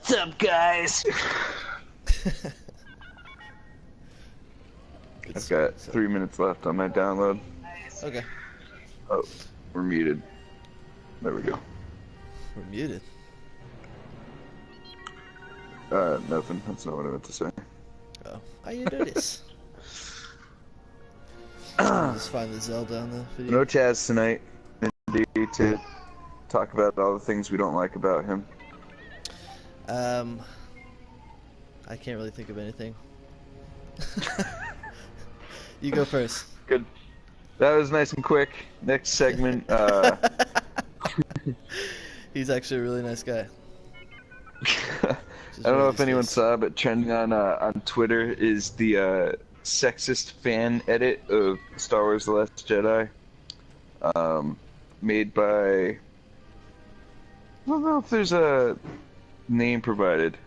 What's up, guys? I've got 3 minutes left on my download. Okay. Oh, we're muted. There we go. We're muted. Nothing. That's not what I meant to say. Oh, how you do this? Just find the Zelda on the video. No Chaz tonight. Indeed, to talk about all the things we don't like about him. I can't really think of anything. You go first. Good. That was nice and quick. Next segment. He's actually a really nice guy. I don't know if anyone saw, but trending on Twitter is the sexist fan edit of Star Wars: The Last Jedi, made by, I don't know if there's a name provided,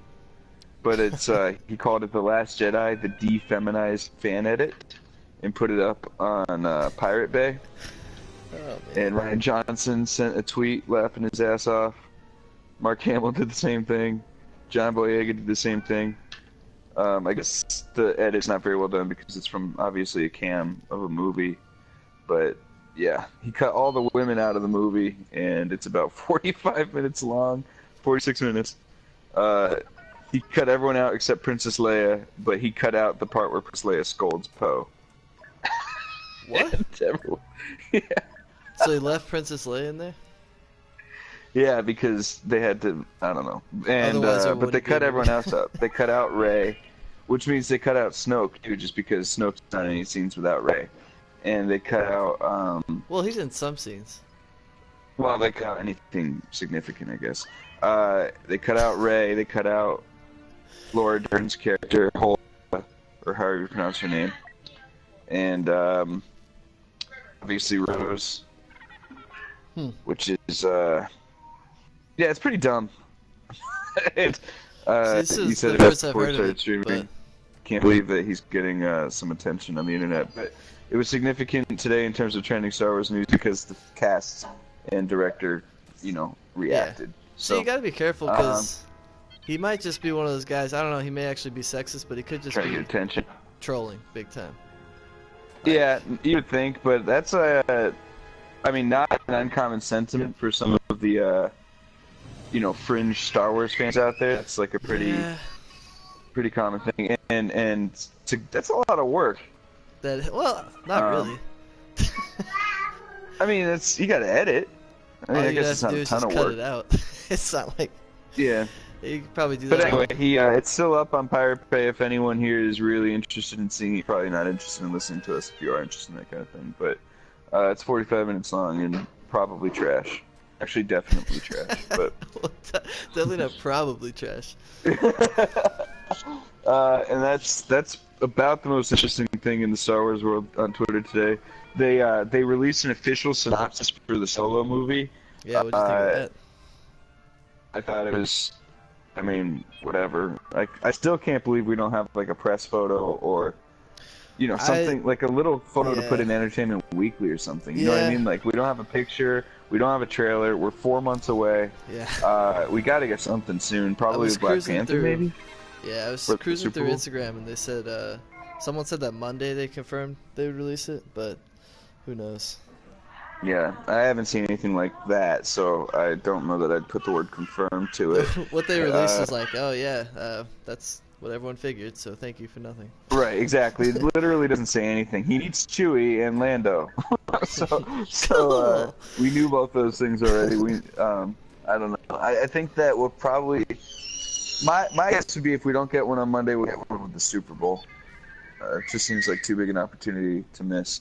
but it's he called it The Last Jedi, the defeminized fan edit, and put it up on Pirate Bay. Oh, and Ryan Johnson sent a tweet laughing his ass off. Mark Hamill did the same thing. John Boyega did the same thing. I guess the edit's not very well done because it's from obviously a cam of a movie. But yeah, he cut all the women out of the movie, and it's about 45 minutes long, 46 minutes. He cut everyone out except Princess Leia, but he cut out the part where Princess Leia scolds Poe. What? Yeah. So he left Princess Leia in there? Yeah, because they had to, I don't know. And but they cut everyone else out. They cut out Rey, which means they cut out Snoke too, just because Snoke's not in any scenes without Rey. And they cut out well, he's in some scenes. Well, they cut out anything significant, I guess. They cut out Rey, they cut out Laura Dern's character, Holga, or however you pronounce her name. And obviously Rose. Which is yeah, it's pretty dumb. He said it best before he started streaming. Can't believe that he's getting some attention on the internet. But it was significant today in terms of trending Star Wars news because the cast and director, reacted. Yeah. So you gotta be careful because he might just be one of those guys. I don't know. He may actually be sexist, but he could just trying be to get attention, trolling big time. Yeah, you would think, but that's not an uncommon sentiment for some of the, fringe Star Wars fans out there. That's like a pretty common thing, and that's a lot of work. Not really. I mean, you got to edit. I guess it's not a ton of work. Cut it out. It's not like. Yeah. You could probably do that. But anyway, it's still up on Pirate Bay. If anyone here is really interested in seeing it, probably not interested in listening to us if you are interested in that kind of thing. But it's 45 minutes long and probably trash. Actually, definitely trash. But definitely not probably trash. And that's about the most interesting thing in the Star Wars world on Twitter today. They released an official synopsis for the Solo movie. Yeah, what'd you think of that? I thought it was, whatever. I still can't believe we don't have like a press photo or, something like a little photo to put in Entertainment Weekly or something. You know what I mean? Like we don't have a picture, we don't have a trailer. We're 4 months away. Yeah. We got to get something soon. Probably with Black Panther, maybe. Yeah, I was cruising through Instagram and they said someone said that Monday they confirmed they would release it, but who knows? Yeah, I haven't seen anything like that, so I don't know that I'd put the word confirmed to it. What they released was like, oh yeah, that's what everyone figured, so thank you for nothing. Right, exactly. It literally doesn't say anything. He needs Chewie and Lando. so we knew both those things already. I don't know. I think that we'll probably... My guess would be if we don't get one on Monday, we'll get one with the Super Bowl. It just seems like too big an opportunity to miss.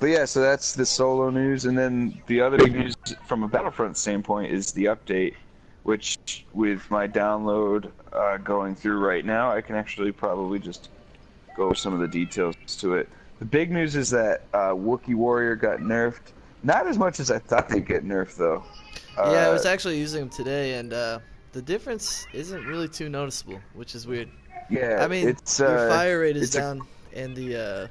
But yeah, so that's the Solo news, and then the other big news from a Battlefront standpoint is the update, which with my download going through right now, I can actually probably just go over some of the details to it. The big news is that Wookiee Warrior got nerfed. Not as much as I thought they'd get nerfed, though. Yeah, I was actually using them today, and the difference isn't really too noticeable, which is weird. Yeah, I mean, your fire rate is down, and the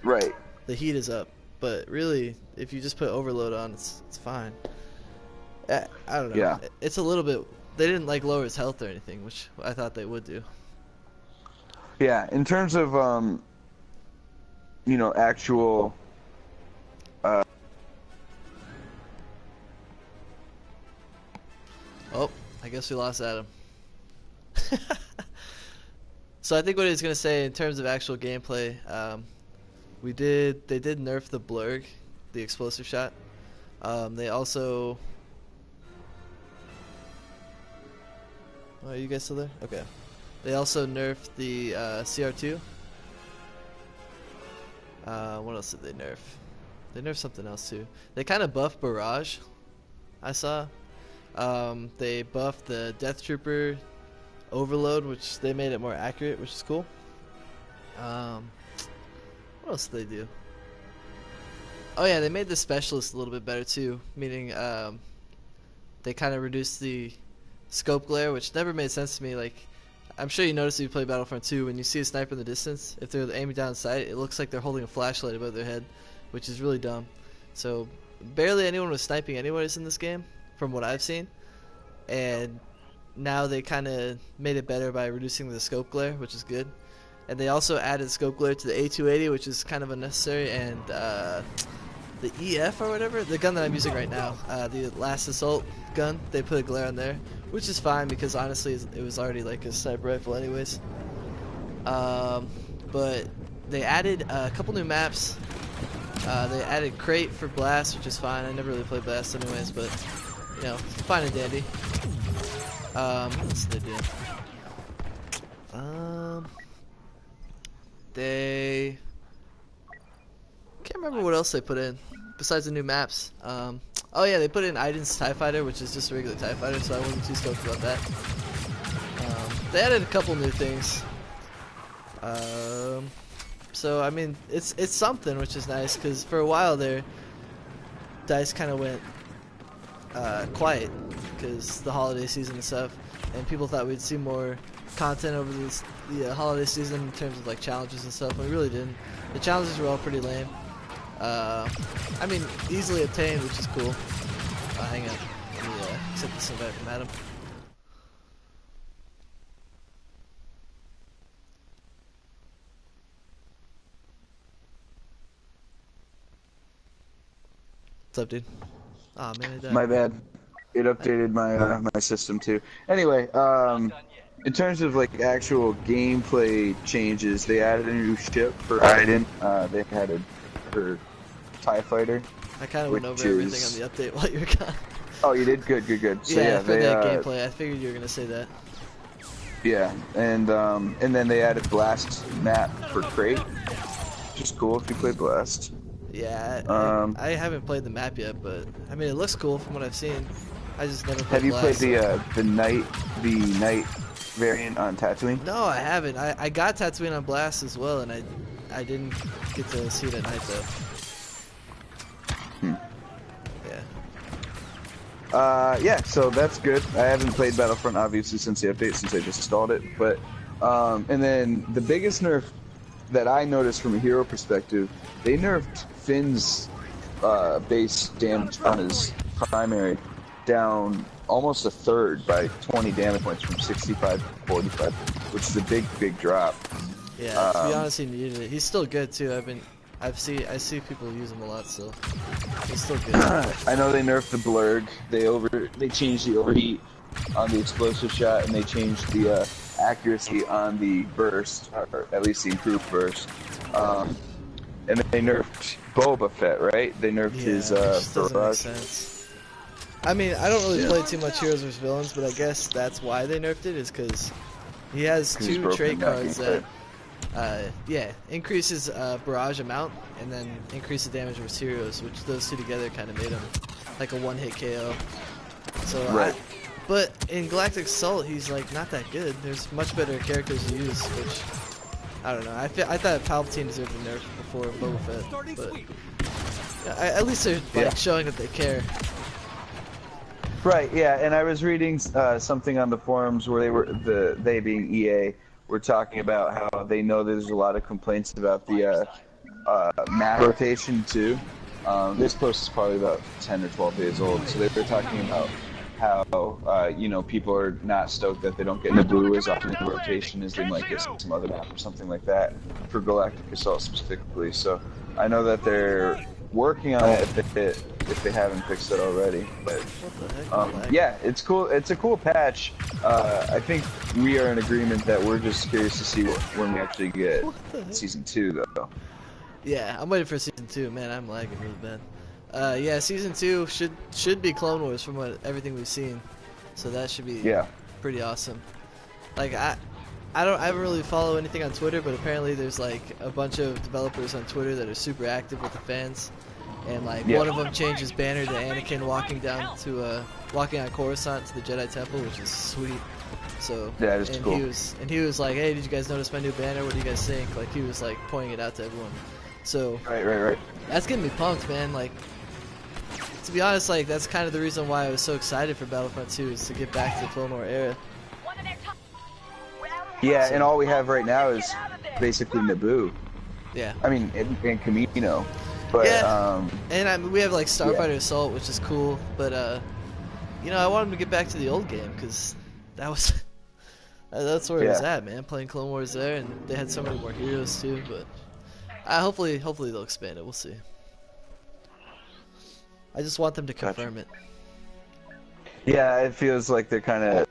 heat is up. But really, if you just put overload on, it's fine. I don't know. Yeah. It's a little bit they didn't like lower his health or anything, which I thought they would do. Yeah, in terms of you know, actual Oh, I guess we lost Adam. So I think what he's gonna say in terms of actual gameplay, they did nerf the blurg, the explosive shot. They also, oh, are you guys still there? Okay. They also nerfed the CR2. What else did they nerf? They nerfed something else too. They kind of buffed barrage, I saw. They buffed the Death Trooper overload, which they made it more accurate, which is cool. What else did they do? Oh yeah, they made the specialist a little bit better too, meaning they kind of reduced the scope glare, which never made sense to me. Like, I'm sure you noticed if you play Battlefront 2, when you see a sniper in the distance, if they're aiming down sight, it looks like they're holding a flashlight above their head, which is really dumb. So barely anyone was sniping anyways in this game, from what I've seen. And now they kind of made it better by reducing the scope glare, which is good. And they also added scope glare to the A280, which is kind of unnecessary, and the EF or whatever, the gun that I'm using right now, the last assault gun, they put a glare on there, which is fine because honestly it was already like a sniper rifle anyways. But they added a couple new maps. They added crate for blast, which is fine. I never really played blast anyways, but you know, fine and dandy. What else did they do? They can't remember what else they put in besides the new maps. Oh yeah, they put in Iden's TIE Fighter, which is just a regular TIE Fighter, so I wasn't too stoked about that. They added a couple new things. So I mean, it's something, which is nice, because for a while there, DICE kind of went quiet because the holiday season and stuff, and people thought we'd see more content over the holiday season in terms of like challenges and stuff. We really didn't. The challenges were all pretty lame. I mean, easily obtained, which is cool. Hang on, let me accept this invite from Adam. What's up, dude? Oh man, I died. My bad. It updated my my system too. Anyway, in terms of like actual gameplay changes, they added a new ship for Iden. They added her TIE Fighter. I kind of went over everything on the update while you were gone. Oh, you did? Good, good, good. So, yeah, for that gameplay, I figured you were gonna say that. Yeah, and then they added Blast map for Crate, which is cool if you play Blast. Yeah, I haven't played the map yet, but I mean it looks cool from what I've seen. I just never played Have you Blast, played the night variant on Tatooine? No, I haven't. I got Tatooine on Blast as well, and I didn't get to see it at night though. Yeah. Yeah, so that's good. I haven't played Battlefront obviously since the update, since I just installed it. But and then the biggest nerf that I noticed from a hero perspective, they nerfed Finn's base damage on his primary down almost a third by 20 damage points from 65 to 45, which is a big drop. Yeah, to be honest, he needed it. He's still good too. I see people use him a lot still. He's still good. I know they nerfed the blurg. They changed the overheat on the explosive shot, and they changed the accuracy on the burst, or at least the improved burst. And then they nerfed Boba Fett, right? They nerfed his barrage. I mean, I don't really play too much heroes versus villains, but I guess that's why they nerfed it, is because he has two trait cards that, increases barrage amount and then increases damage versus heroes, which those two together kind of made him like a one-hit KO. So, right. But in Galactic Assault, he's like not that good. There's much better characters to use, which I don't know. I thought Palpatine deserved a nerf before Boba Fett, but at least they're like showing that they care. Right, yeah, and I was reading something on the forums where they being EA were talking about how they know there's a lot of complaints about the map rotation too. This post is probably about 10 or 12 days old, so they were talking about how you know, people are not stoked that they don't get Naboo as often in the rotation as they might get some other map or something like that for Galactic Assault specifically. So I know that they're working on it if they haven't fixed it already. But yeah, it's cool. It's a cool patch. I think we are in agreement that we're just curious to see when we actually get Season 2, though. Yeah, I'm waiting for Season 2. Man, I'm lagging really bad. Yeah, Season 2 should be Clone Wars from everything we've seen, so that should be pretty awesome. Like I haven't really followed anything on Twitter, but apparently there's like a bunch of developers on Twitter that are super active with the fans, and like one of them changed his banner to Anakin walking on Coruscant to the Jedi Temple, which is sweet. So yeah, it's cool. He was like, hey, did you guys notice my new banner? What do you guys think? Like he was like pointing it out to everyone. So right. That's getting me pumped, man. Like, to be honest, like that's kind of the reason why I was so excited for Battlefront 2 is to get back to the Clone War era. Yeah, and all we have right now is basically Naboo. Yeah. I mean, and Kamino. But, yeah. And we have like Starfighter Assault, which is cool. But you know, I wanted to get back to the old game because that's where it was at, man. Playing Clone Wars there, and they had so many more heroes too. But hopefully they'll expand it. We'll see. I just want them to confirm it. Yeah, it feels like they're kind of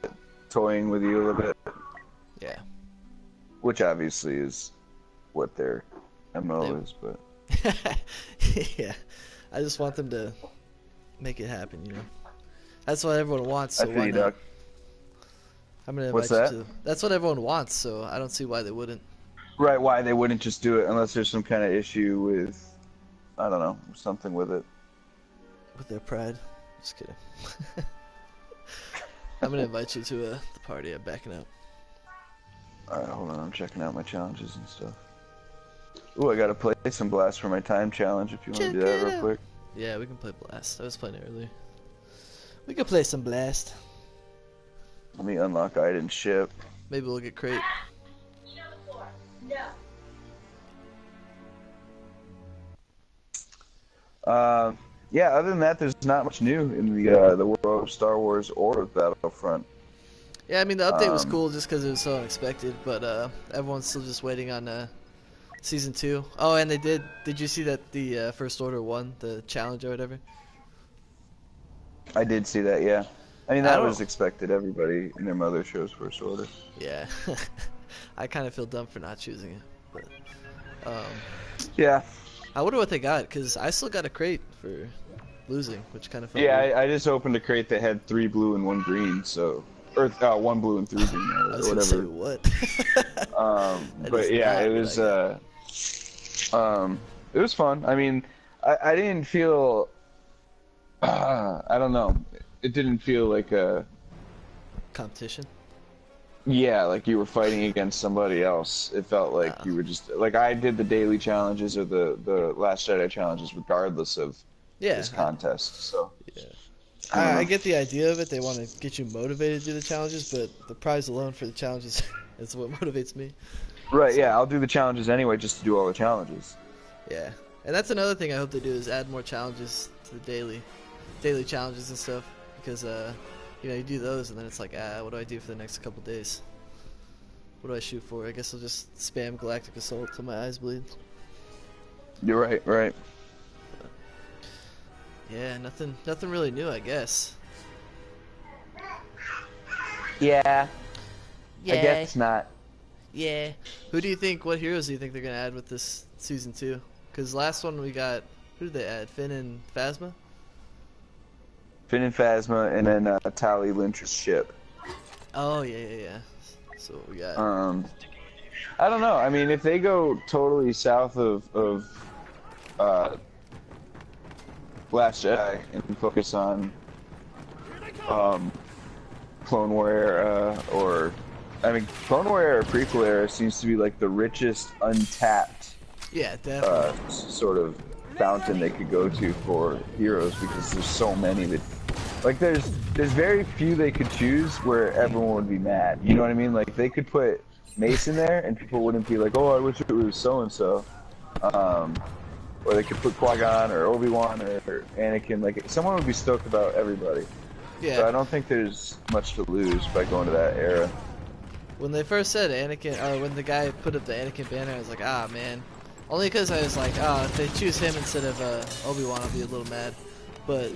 toying with you a little bit. Yeah. Which obviously is what their MO is, but... yeah. I just want them to make it happen, you know? That's what everyone wants, so why not? I'm gonna invite you to... That's what everyone wants, so I don't see why they wouldn't. Right, why they wouldn't just do it unless there's some kind of issue with... I don't know, something with it. With their pride? Just kidding. I'm gonna invite you to the party. I'm backing out. Alright, hold on. I'm checking out my challenges and stuff. Ooh, I gotta play some Blast for my time challenge if you want to do that real quick. Yeah, we can play Blast. I was playing it earlier. We can play some Blast. Let me unlock item ship. Maybe we'll get crate. Yeah, other than that, there's not much new in the world of Star Wars or Battlefront. Yeah, I mean, the update was cool just because it was so unexpected, but everyone's still just waiting on Season 2. Oh, and did you see that the First Order won the challenge or whatever? I did see that, yeah. I mean, that was expected. Everybody and their mother chose First Order. Yeah. I kind of feel dumb for not choosing it, but... yeah. I wonder what they got, because I still got a crate for losing, which kind of felt weird. weird. I just opened a crate that had 3 blue and 1 green, so... Or 1 blue and 3 green, or whatever. Say, what? But yeah, it was... it was fun. I mean, I didn't feel... I don't know. It didn't feel like a... Competition? Yeah, like you were fighting against somebody else. It felt like you were just... Like, I did the daily challenges or the Last Jedi challenges regardless of this contest, so... Yeah. I get the idea of it. They want to get you motivated to do the challenges, but the prize alone for the challenges is what motivates me. Right, so, yeah, I'll do the challenges anyway just to do all the challenges. Yeah, and that's another thing I hope they do is add more challenges to the daily challenges and stuff, because you know, you do those and then it's like, what do I do for the next couple days? What do I shoot for? I guess I'll just spam Galactic Assault till my eyes bleed. You're right. Yeah, nothing really new, I guess. Yeah. I guess not. Yeah. What heroes do you think they're gonna add with this Season 2? Because last one we got, who did they add? Finn and Phasma? Finn and Phasma, and then Tali Lynch's ship. Oh, yeah. So what we got? I don't know. I mean, if they go totally south of Last Jedi and focus on Clone War era, or I mean, Clone War era or prequel era seems to be like the richest untapped sort of fountain they could go to for heroes, because there's so many that, like, there's very few they could choose where everyone would be mad. You know what I mean? Like, they could put Mace in there and people wouldn't be like, oh, I wish it was so and so. Or they could put Qui-Gon or Obi-Wan or Anakin. Like, someone would be stoked about everybody. Yeah. So I don't think there's much to lose by going to that era. When they first said Anakin, or when the guy put up the Anakin banner, I was like, ah, man. Only because I was like, ah, if they choose him instead of Obi-Wan, I'll be a little mad. But,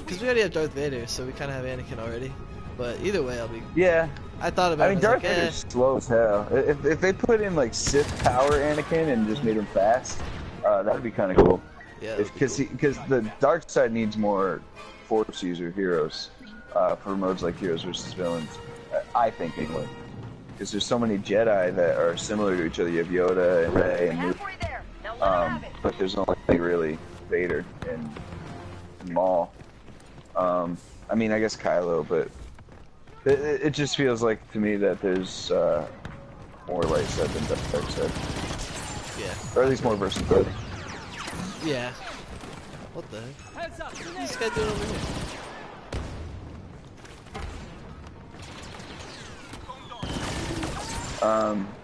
because we already have Darth Vader, so we kind of have Anakin already. But either way, I'll be... Yeah. I thought about it. I mean, Darth Vader's slow as hell. If they put in, like, Sith power Anakin and just made him fast, that'd be kind of cool. Yeah. Because the dark side needs more Force user heroes for modes like Heroes versus Villains. I think, anyway. Because there's so many Jedi that are similar to each other. You have Yoda and Rey and Luke. But there's only really Vader and Maul. I mean, I guess Kylo, but it just feels like to me that there's more light side than dark side. Yeah. Or at least more versatility. Yeah. What the heck? What's this guy doing over here?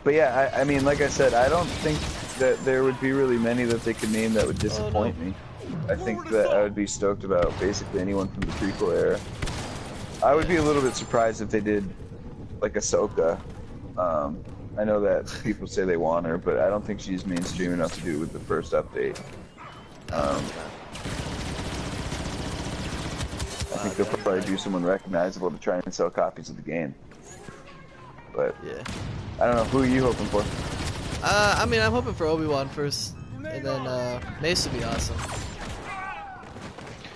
But yeah, I mean, like I said, I don't think that there would be really many that they could name that would disappoint me. I think that I would be stoked about basically anyone from the prequel era. I would be a little bit surprised if they did, like, Ahsoka. I know that people say they want her, but I don't think she's mainstream enough to do it with the first update. I think they'll probably do someone recognizable to try and sell copies of the game. But yeah, I don't know. Who are you hoping for? I mean, I'm hoping for Obi-Wan first, and then Mace would be awesome.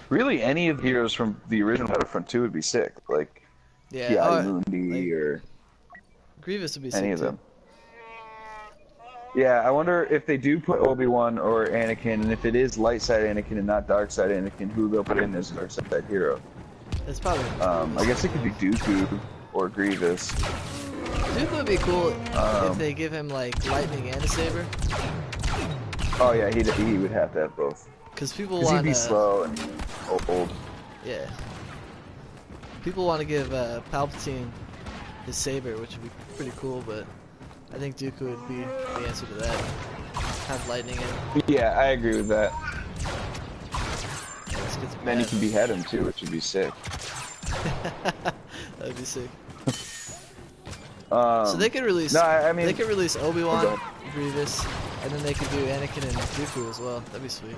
Really, any of the heroes from the original Battlefront 2 would be sick. Like, Yeah, Ki-Adi-Mundi or Grievous would be sick any of too. them. Yeah, I wonder if they do put Obi-Wan or Anakin, and if it is light side Anakin and not dark side Anakin, who they'll put in as dark side hero. It's probably. I guess it could be Dooku or Grievous. Dooku would be cool if they give him like lightning and a saber. Oh yeah, he would have to have both. Because people Because want he'd be slow and old. Yeah. People want to give Palpatine his saber, which would be pretty cool, but I think Dooku would be the answer to that. Have lightning in. Yeah, I agree with that. Yeah, let's get to Then you bed. can behead him too, which would be sick. That'd be sick. So So they could release. No, I mean they could release Oh, go Obi-Wan, ahead. Grievous, and then they could do Anakin and Dooku as well. That'd be sweet.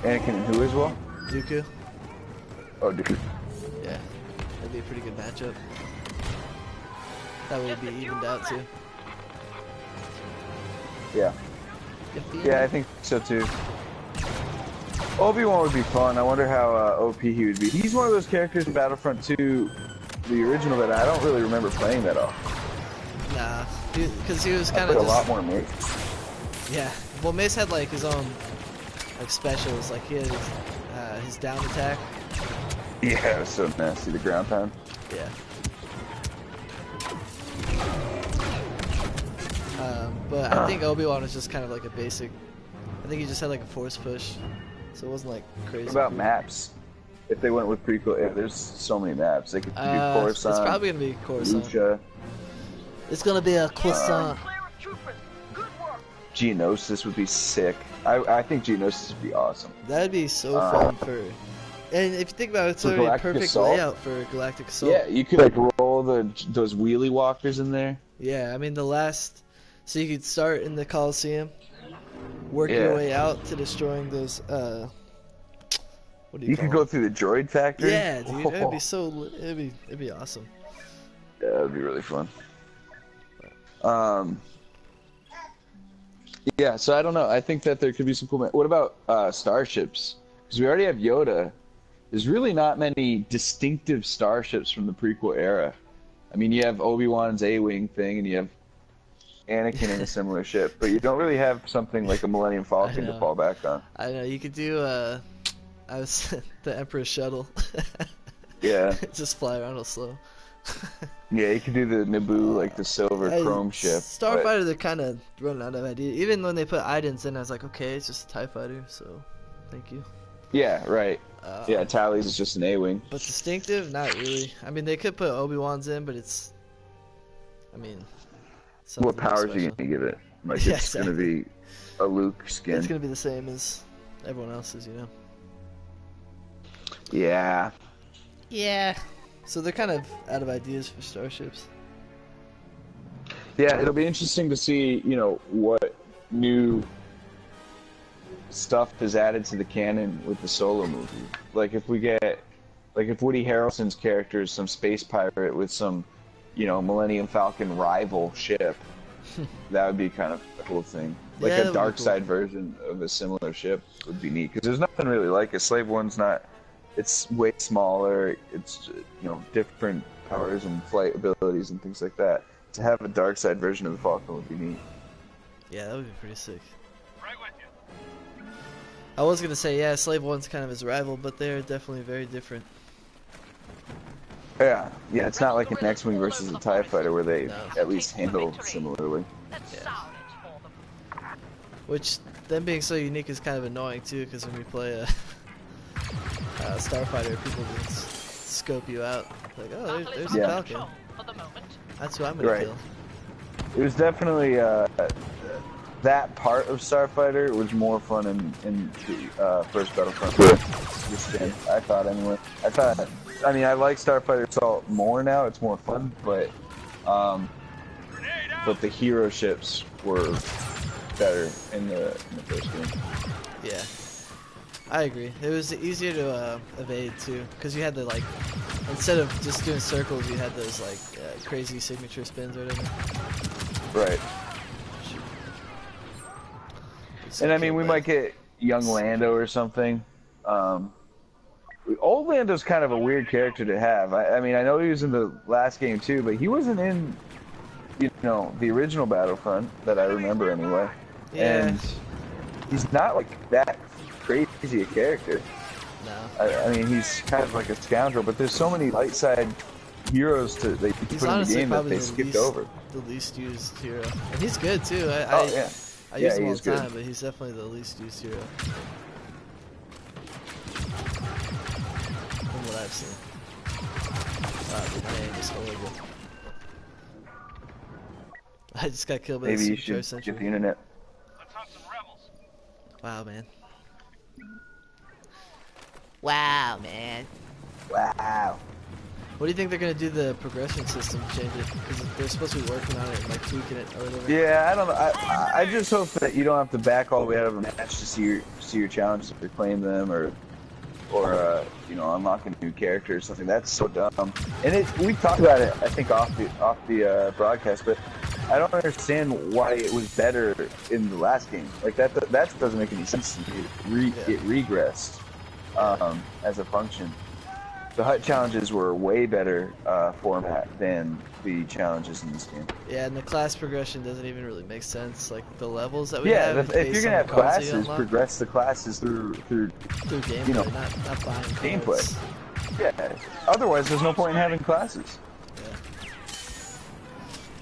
Anakin and who as well? Dooku. Oh, Dooku. Yeah, that'd be a pretty good matchup. That would be evened out too. Yeah. Yeah, I think so too. Obi-Wan would be fun. I wonder how OP he would be. He's one of those characters in Battlefront 2, the original, that I don't really remember playing that often. Nah, because he was I kind of played a just. lot more Mace. Yeah. Well, Mace had like his own like specials. Like he had his down attack. Yeah, it was so nasty, the ground time. Yeah. But I think Obi-Wan was just kind of like a basic. I think he just had like a force push, so it wasn't like crazy. What about cool. maps? If they went with prequel, there's so many maps. They could do It's Coruscant, probably gonna be Coruscant. Lucia, It's gonna be a Coruscant. Geonosis would be sick. I think Geonosis would be awesome. That'd be so fun for. And if you think about it, it's For already a Galactic perfect Assault? layout for Galactic Assault. Yeah, you could like roll those wheelie walkers in there. Yeah, I mean the last. So you could start in the Coliseum, work your Yeah. way out to destroying those. What do you You call could them? go through the droid factory. Yeah, dude, it'd be so. It'd be awesome. Yeah, that'd be really fun. Yeah, so I don't know. I think that there could be some cool. What about starships? Because we already have Yoda. There's really not many distinctive starships from the prequel era. I mean, you have Obi-Wan's A-wing thing, and you have Anakin in a similar ship, but you don't really have something like a Millennium Falcon to know. fall back on. I know you could do. I was the Emperor's shuttle. Yeah. Just fly around real slow. Yeah, you could do the Naboo, like the silver chrome ship. Starfighter, they're kind of running out of ideas. Even when they put Idens in, I was like, okay, it's just a TIE fighter, so thank you. Yeah, right. Yeah, Tally's is just an A-wing. But distinctive, not really. I mean, they could put Obi-Wan's in, but it's. I mean. What something powers are you special. gonna give it? Like Yeah, it's gonna be a Luke skin. It's gonna be the same as everyone else's, you know. Yeah. Yeah. So they're kind of out of ideas for starships. Yeah, it'll be interesting to see, you know, what new stuff is added to the canon with the Solo movie. Like if we get, like if Woody Harrelson's character is some space pirate with some, you know, Millennium Falcon rival ship, that would be kind of a cool thing. Like Yeah, a dark side version of a similar ship would be neat. Because there's nothing really like it. Slave One's not. It's way smaller. It's, you know, different powers and flight abilities and things like that. To have a dark side version of the Falcon would be neat. Yeah, that would be pretty sick. Right with you. I was gonna say, yeah, Slave One's kind of his rival, but they're definitely very different. Yeah, it's not like an X-Wing versus a TIE Fighter where they No. at least handle similarly. Yeah. Which, them being so unique is kind of annoying too, because when we play a Starfighter, people just scope you out. Like, oh, there's a Yeah. Falcon. That's who I'm gonna kill. It was definitely that part of Starfighter was more fun in the first Battlefront. This game, I thought anyway. I mean, I like Starfighter Assault more now. It's more fun, but the hero ships were better in the first game. Yeah, I agree. It was easier to evade too, because you had to, like, instead of just doing circles, you had those like crazy signature spins or whatever. Right. And I mean, we might get young Lando or something. Old Lando's kind of a weird character to have. I mean, I know he was in the last game too, but he wasn't in, you know, the original Battlefront that I remember anyway. Yeah. And he's not like that crazy a character. No. I mean, he's kind of like a scoundrel, but there's so many light side heroes that you He's put in the honestly game that probably they skipped over. the least used hero, and he's good too. Yeah. I use him all he's the good. time, but he's definitely the least used hero from what I've seen. The name is horrible. I just got killed by Maybe the you Supercharged should Sentry. get the internet. Let's hunt some rebels. Wow, man. Wow, man. Wow. What do you think they're gonna do the progression system to change it? Because they're supposed to be working on it and like tweaking it or whatever. Yeah, I don't know. I just hope that you don't have to back all the way out of a match to see your challenges to reclaim them or you know, unlocking new characters or something. That's so dumb. And we talked about it, I think, off the broadcast, but I don't understand why it was better in the last game. Like that doesn't make any sense to me. It regressed as a function. The hut challenges were way better format than the challenges in this game. Yeah, and the class progression doesn't even really make sense. Like the levels that we Yeah, have. if you're gonna have classes, progress the classes through gameplay, you know, not buying gameplay. cards. Yeah. Otherwise, there's no point in having classes.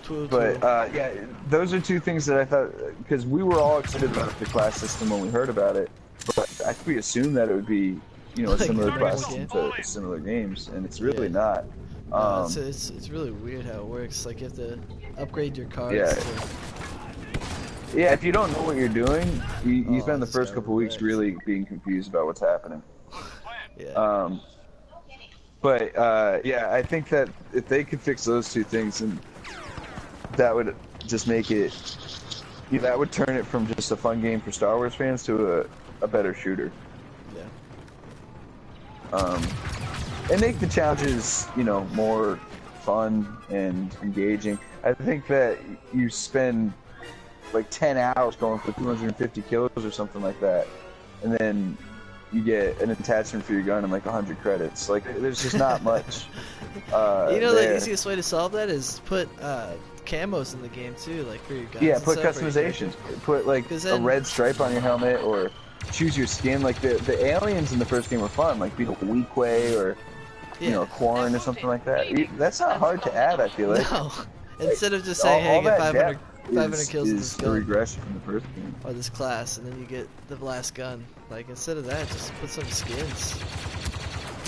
Yeah. But yeah, those are two things that I thought, because we were all excited about the class system when we heard about it, but I think we assumed that it would be, you know, a Like similar a class normal system to similar games, and it's really Yeah. not. No, it's really weird how it works. Like you have to upgrade your cards. Yeah. Yeah, if you don't know what you're doing, you Oh, spend the this first guy couple weeks wrecks. really being confused about what's happening. Yeah. But yeah, I think that if they could fix those two things, and that would just make it, you know, that would turn it from just a fun game for Star Wars fans to a better shooter. Yeah. And make the challenges, you know, more fun and engaging. I think that you spend like 10 hours going for 250 kills or something like that, and then you get an attachment for your gun and like 100 credits. Like, there's just not much. You know, there. the easiest way to solve that is put camos in the game too, like for your guns. Yeah, and put stuff, or your customizations. Put like 'Cause a then- red stripe on your helmet, or choose your skin. Like the aliens in the first game were fun, like being a Weequay or you know, a Quarren or something like that. That's not hard to add, I feel like. No. Instead of just saying, hey, all get that 500 depth kills in is this a gun regression from the first game. or this class, and then you get the last gun. Like instead of that, just put some skins.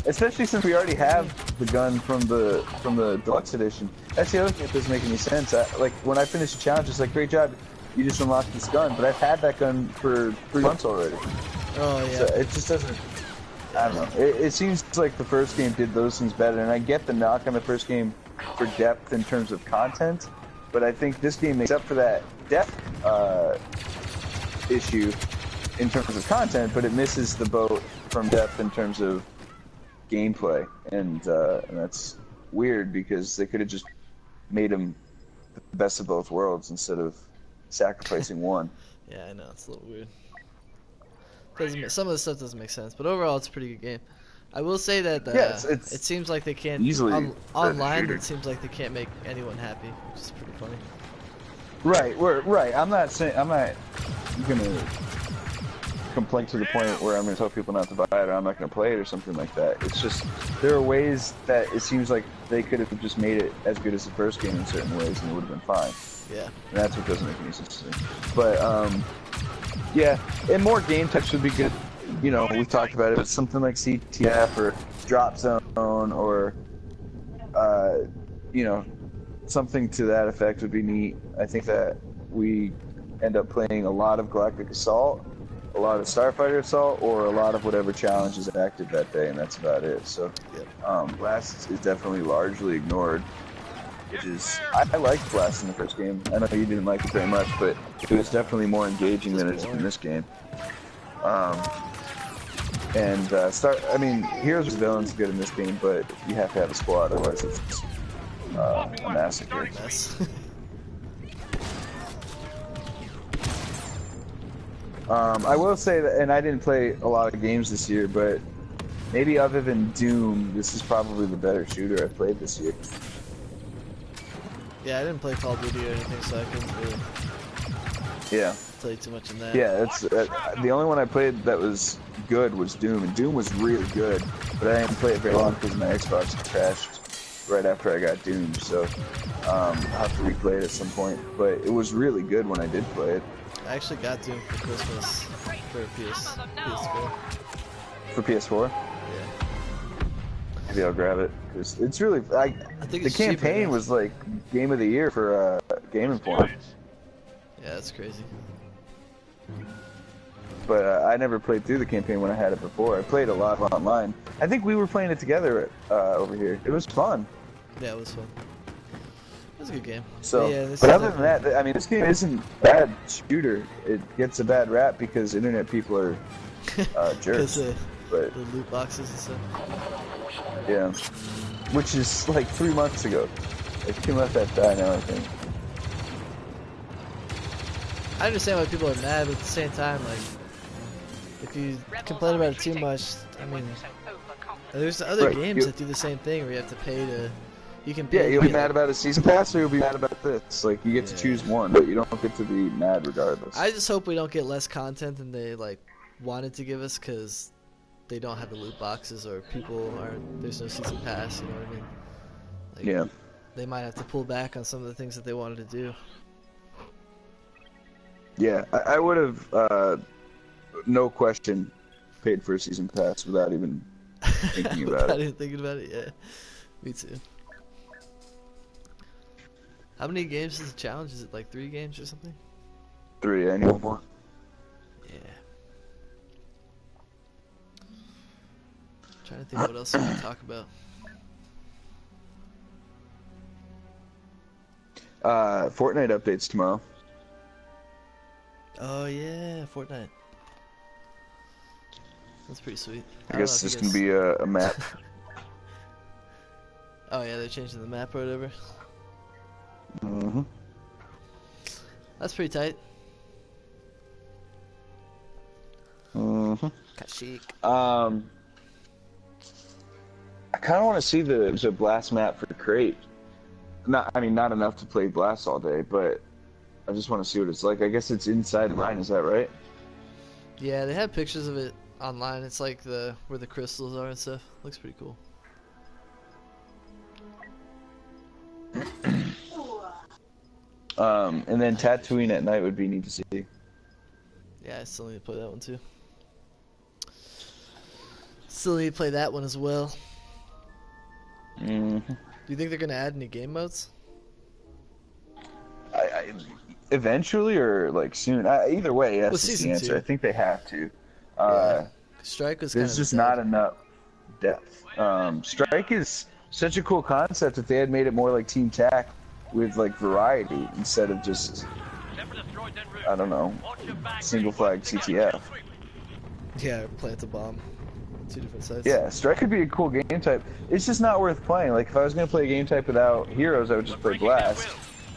Especially since we already have the gun from the deluxe edition. That's the other thing that doesn't make any sense. Like when I finished the challenge, it's like, great job, you just unlocked this gun, but I've had that gun for 3 months already. Oh yeah. So it just doesn't. I don't know. It seems like the first game did those things better, and I get the knock on the first game for depth in terms of content, but I think this game makes up for that depth issue in terms of content, but it misses the boat from depth in terms of gameplay, and that's weird because they could have just made them the best of both worlds instead of sacrificing one. Yeah, I know, it's a little weird. Some of the stuff doesn't make sense, but overall it's a pretty good game. I will say that it seems like they can't easily online. It seems like they can't make anyone happy, which is pretty funny. Right. I'm not gonna complain to the point where I'm gonna tell people not to buy it or I'm not gonna play it or something like that. It's just there are ways that it seems like they could have just made it as good as the first game in certain ways, and it would have been fine. Yeah. And that's what doesn't make any sense to me. But yeah, and more game types would be good. You know, we've talked about it, but something like CTF or Drop Zone or you know, something to that effect would be neat. I think that we end up playing a lot of Galactic Assault, a lot of Starfighter Assault, or a lot of whatever challenge is active that day, and that's about it. So, Blast is definitely largely ignored, which is... I liked Blast in the first game. I know you didn't like it very much, but it was definitely more engaging than it is in this game. I mean, Heroes and Villains is good in this game, but you have to have a squad, otherwise it's a massacre. I will say that, and I didn't play a lot of games this year, but maybe other than Doom, this is probably the better shooter I've played this year. Yeah, I didn't play Call of Duty or anything, so I couldn't really tell you too much in that. Yeah, it's the only one I played that was good was Doom, and Doom was really good, but I didn't play it very long because my Xbox crashed right after I got Doom, so I'll have to replay it at some point. But it was really good when I did play it. I actually got Doom for Christmas for PS4. For PS4? Yeah. Maybe I'll grab it, because it's really... I think the campaign was like Game of the Year for Game Informer. Yeah, that's crazy. But I never played through the campaign when I had it before. I played a lot online. I think we were playing it together over here. It was fun. Yeah, it was fun. It was a good game. So, yeah, but other than that, I mean, this game isn't bad shooter. It gets a bad rap because internet people are jerks. But the loot boxes and stuff. Yeah, which is like 3 months ago. They can let that die now, I think. I understand why people are mad, but at the same time, like, if you complain about it too much, I mean, there's other games that do the same thing where you have to pay to. You can pay. Yeah, you'll be mad about a season pass, or you'll be mad about this. Like, you get to choose one, but you don't get to be mad regardless. I just hope we don't get less content than they like wanted to give us, because they don't have the loot boxes, or people aren't. There's no season pass. You know what I mean? Like, yeah. They might have to pull back on some of the things that they wanted to do. Yeah, I would have, no question, paid for a season pass without even thinking about Without it. even thinking about it, yeah. Me too. How many games is the challenge? Is it like 3 games or something? 3, I need more. Yeah. Trying to think what else we can talk about. Fortnite updates tomorrow. Oh yeah, Fortnite. That's pretty sweet. I guess this can be a map. Oh yeah, they're changing the map or whatever. Mm-hmm. That's pretty tight. Mm-hmm. Kashyyyk. I kind of want to see the Blast map for Crate. Not enough to play Blast all day, but I just want to see what it's like. I guess it's inside mine, is that right? Yeah, they have pictures of it online. It's like where the crystals are and stuff. Looks pretty cool. And then Tatooine at night would be neat to see. Yeah, I still need to play that one too. Still need to play that one as well. Mm-hmm. Do you think they're gonna add any game modes? Eventually or like soon. Either way, yes, Well, is the season answer. 2. I think they have to. Because Strike was There's kind of just dead. not enough depth. Strike is such a cool concept if they had made it more like Team Tac with like variety instead of just, I don't know, single flag CTF. Yeah, plant a bomb. 2 different sites. Yeah, Strike could be a cool game type. It's just not worth playing. Like if I was gonna play a game type without heroes, I would just play Blast.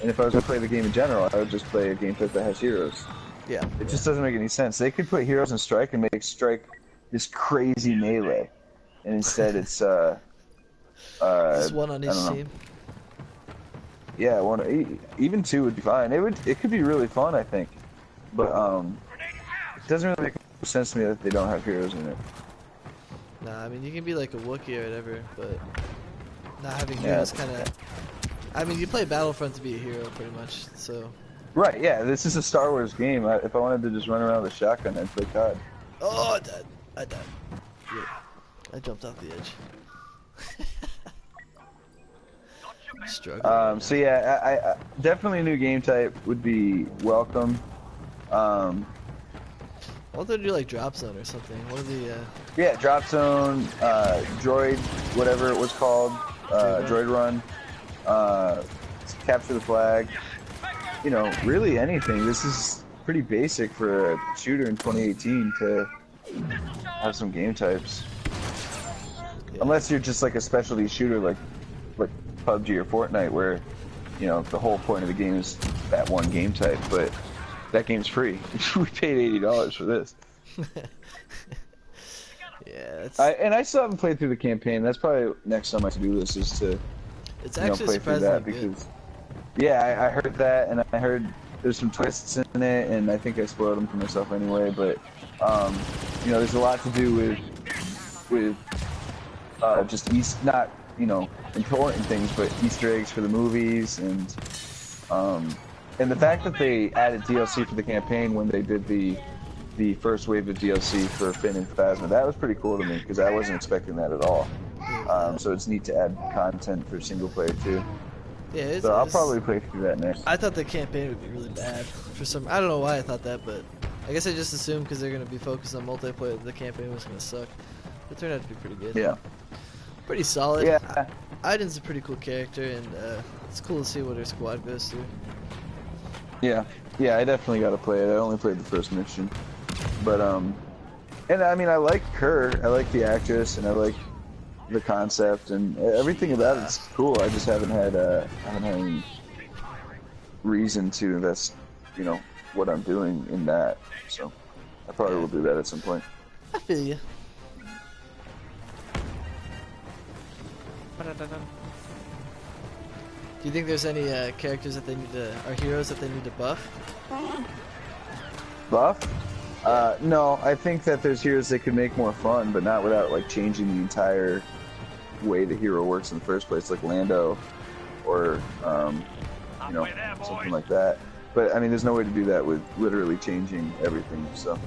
And if I was gonna play the game in general, I would just play a game type that has heroes. Yeah. It just doesn't make any sense. They could put heroes in Strike and make Strike this crazy melee, and instead it's Just one on each I don't know. team. Yeah, even 2 would be fine. It could be really fun, I think. But it doesn't really make sense to me that they don't have heroes in it. Nah, I mean you can be like a Wookiee or whatever, but not having Yeah, heroes kind of. I mean you play Battlefront to be a hero pretty much, so. Right, yeah, this is a Star Wars game. If I wanted to just run around with a shotgun, I'd play COD. Oh, I died. Yeah. I jumped off the edge. Struggling. So yeah, I definitely a new game type would be welcome. I want them to do like Drop Zone or something. One of the Yeah, Drop Zone, Droid, whatever it was called, Droid Run, Capture the Flag. You know, really anything. This is pretty basic for a shooter in 2018 to have some game types. yeah. Unless you're just like a specialty shooter like PUBG or Fortnite where, you know, the whole point of the game is that one game type, but that game's free. We paid $80 for this. Yeah, it's I still haven't played through the campaign. That's probably next on my to-do list is to actually play through that surprisingly good. because yeah, I heard that, and I heard there's some twists in it, and I think I spoiled them for myself anyway. But you know, there's a lot to do with just not important things, but Easter eggs for the movies, and the fact that they added DLC for the campaign when they did the first wave of DLC for Finn and Phasma, that was pretty cool to me because I wasn't expecting that at all. So it's neat to add content for single player too. Yeah, So I'll probably play through that next. I thought the campaign would be really bad for some. I don't know why I thought that, but I guess I just assumed because they're gonna be focused on multiplayer, the campaign was gonna suck. It turned out to be pretty good. Yeah. Pretty solid. Yeah. Aiden's a pretty cool character, and it's cool to see what her squad goes through. Yeah. Yeah, I definitely got to play it. I only played the first mission, but and I mean I like her. I like the actress, and I like the concept, and everything about it's cool. I just haven't had any reason to invest, you know, what I'm doing in that. So I probably will do that at some point. I feel you. Do you think there's any characters that they need to, or heroes that they need to buff? Buff? No, I think that there's heroes that could make more fun, but not without like changing the entire way the hero works in the first place, like Lando, or you know, something like that. But I mean, there's no way to do that with literally changing everything. So,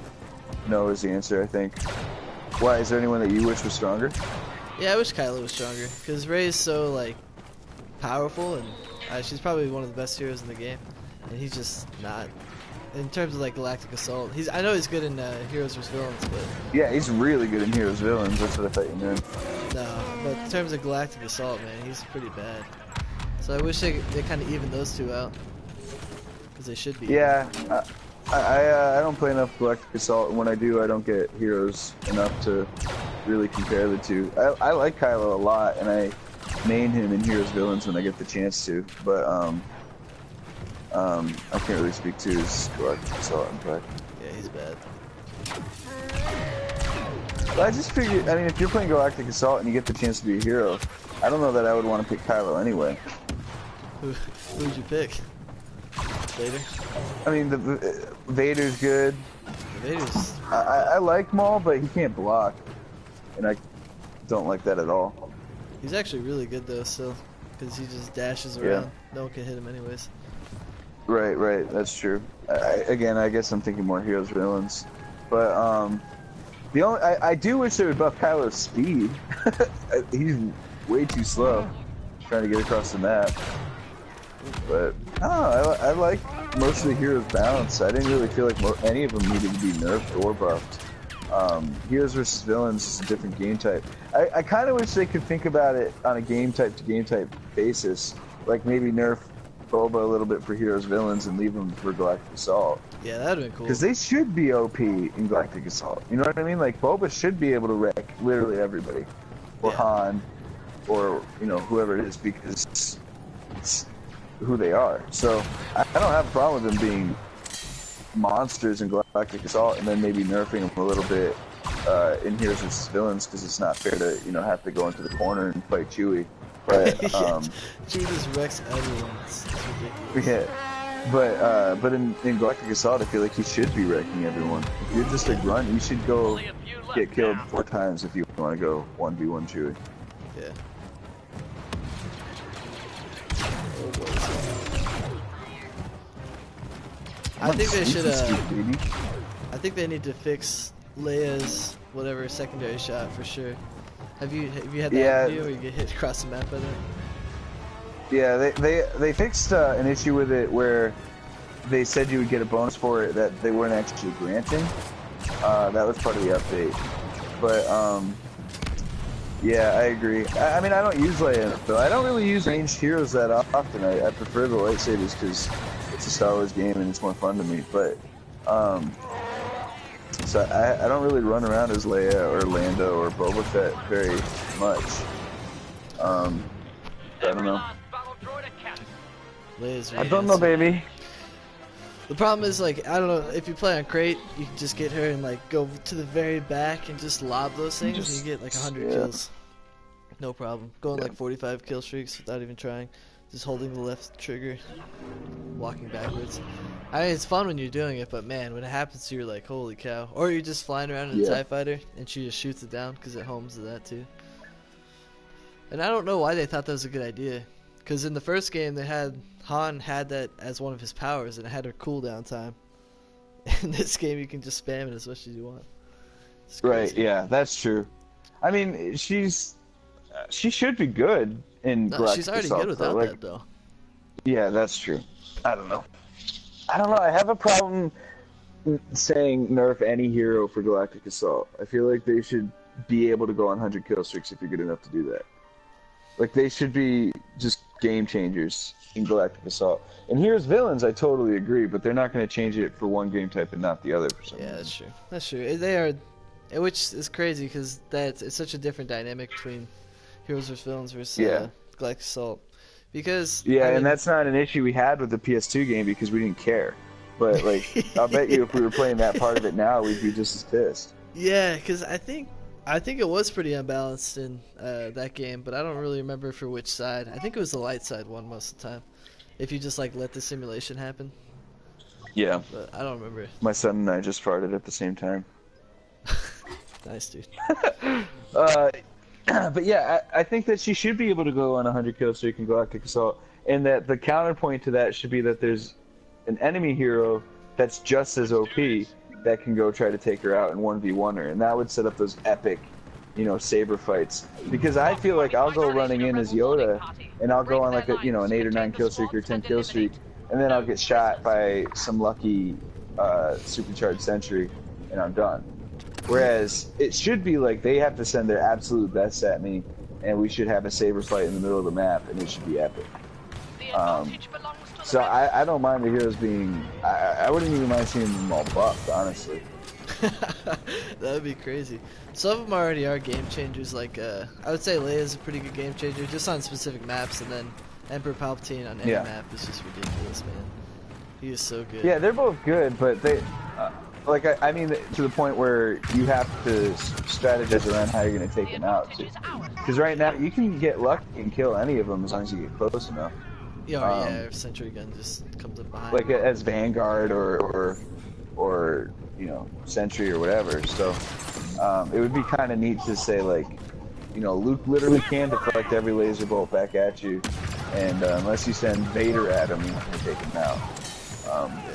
no is the answer, I think. Why? Is there anyone that you wish was stronger? Yeah, I wish Kylo was stronger, because Rey is so like powerful, and she's probably one of the best heroes in the game, and he's just not. In terms of like Galactic Assault, I know he's good in Heroes vs Villains, but Yeah, he's really good in Heroes Villains. That's what I thought you meant. no. But in terms of Galactic Assault, man, he's pretty bad. So I wish they kind of evened those two out, because they should be. Yeah, I don't play enough Galactic Assault, and when I do, I don't get heroes enough to really compare the two. I like Kylo a lot, and I main him in Heroes Villains when I get the chance to, but I can't really speak to his Galactic Assault in fact. Yeah, he's bad. But I just figured, I mean, if you're playing Galactic Assault and you get the chance to be a hero, I don't know that I would want to pick Kylo anyway. Who'd you pick? Vader? I mean, Vader's good. Vader's... I like Maul, but he can't block, and I don't like that at all. He's actually really good though, still, because he just dashes around. No one can hit him anyways. Right, that's true. Again, I guess I'm thinking more Heroes Villains, but I do wish they would buff Kylo's speed. He's way too slow trying to get across the map. But I don't know. I like most of the heroes' balance. I didn't really feel like any of them needed to be nerfed or buffed. Heroes versus villains is a different game type. I kind of wish they could think about it on a game type to game type basis. Like maybe nerf Boba a little bit for heroes villains and leave them for Galactic Assault. Yeah, that'd been cool. Because they should be OP in Galactic Assault. You know what I mean? Like Boba should be able to wreck literally everybody, or Han, or you know whoever it is, because it's who they are. So I don't have a problem with them being monsters in Galactic Assault, and then maybe nerfing them a little bit in Heroes vs. Villains, because it's not fair to have to go into the corner and fight Chewie. But Chewie just wrecks everyone. It's ridiculous. Yeah, but in Galactic Assault, I feel like he should be wrecking everyone. If you're just a grunt, you should go get killed 4 times if you want to go 1v1 Chewie. Yeah. I think they should. I think they need to fix Leia's whatever secondary shot for sure. Have you had that video where you get hit across the map by that? Yeah, they fixed an issue with it where they said you would get a bonus for it that they weren't actually granting. That was part of the update. But yeah, I agree. I mean, I don't use Leia though. I don't really use ranged heroes that often. I prefer the lightsabers because it's a Star Wars game and it's more fun to me. But so I don't really run around as Leia or Lando or Boba Fett very much. I don't know. I don't know, baby. The problem is, like, I don't know, if you play on crate, you can just get her and, like, go to the very back and just lob those things, and you get, like, 100 kills. No problem. Going, like, 45 kill streaks without even trying. Just holding the left trigger, walking backwards. I mean, it's fun when you're doing it, but, man, when it happens to you, you're like, holy cow. Or you're just flying around in a TIE fighter, and she just shoots it down, because it homes to that, too. And I don't know why they thought that was a good idea. Because in the first game, Han had that as one of his powers, and it had a cooldown time. In this game, you can just spam it as much as you want. Right? Yeah, that's true. I mean, she should be good in Galactic she's already Assault, good without that, though. Yeah, that's true. I don't know. I have a problem saying nerf any hero for Galactic Assault. I feel like they should be able to go on 100 kill streaks if you're good enough to do that. Like, they should be just game changers in Galactic Assault. And Heroes Villains, I totally agree, but they're not going to change it for one game type and not the other for some reason. That's true. That's true. They are, which is crazy because it's such a different dynamic between Heroes vs. Villains versus Galactic Assault. Because and that's not an issue we had with the PS2 game because we didn't care. But like, I'll bet you if we were playing that part of it now, we'd be just as pissed. Yeah, because I think it was pretty unbalanced in that game, but I don't really remember for which side. I think it was the light side one most of the time. If you just like let the simulation happen. Yeah. But I don't remember. My son and I just farted at the same time. Nice, dude. But yeah, I think that she should be able to go on 100 kill streak in Galactic Assault, and that the counterpoint to that should be that there's an enemy hero that's just as OP that can go try to take her out and 1v1 her, and that would set up those epic, saber fights. Because I feel like I'll go running in as Yoda, and I'll go on like an 8 or 9 kill streak or 10 kill streak, and then I'll get shot by some lucky supercharged sentry, and I'm done. Whereas it should be like they have to send their absolute best at me, and we should have a saber fight in the middle of the map, and it should be epic. So I don't mind the heroes being. I wouldn't even mind seeing them all buffed, honestly. That would be crazy. Some of them already are game changers. Like I would say Leia's a pretty good game changer, just on specific maps, and then Emperor Palpatine on any map is just ridiculous, man. He is so good. Yeah, they're both good, but they. I mean, to the point where you have to strategize around how you're going to take them out, too. Because right now, you can get lucky and kill any of them as long as you get close enough. Yeah, Sentry Gun just comes up behind. Like as Vanguard or Sentry or whatever. So it would be kind of neat to say, like, Luke literally can deflect every laser bolt back at you, and unless you send Vader at him, you're not going to take him out.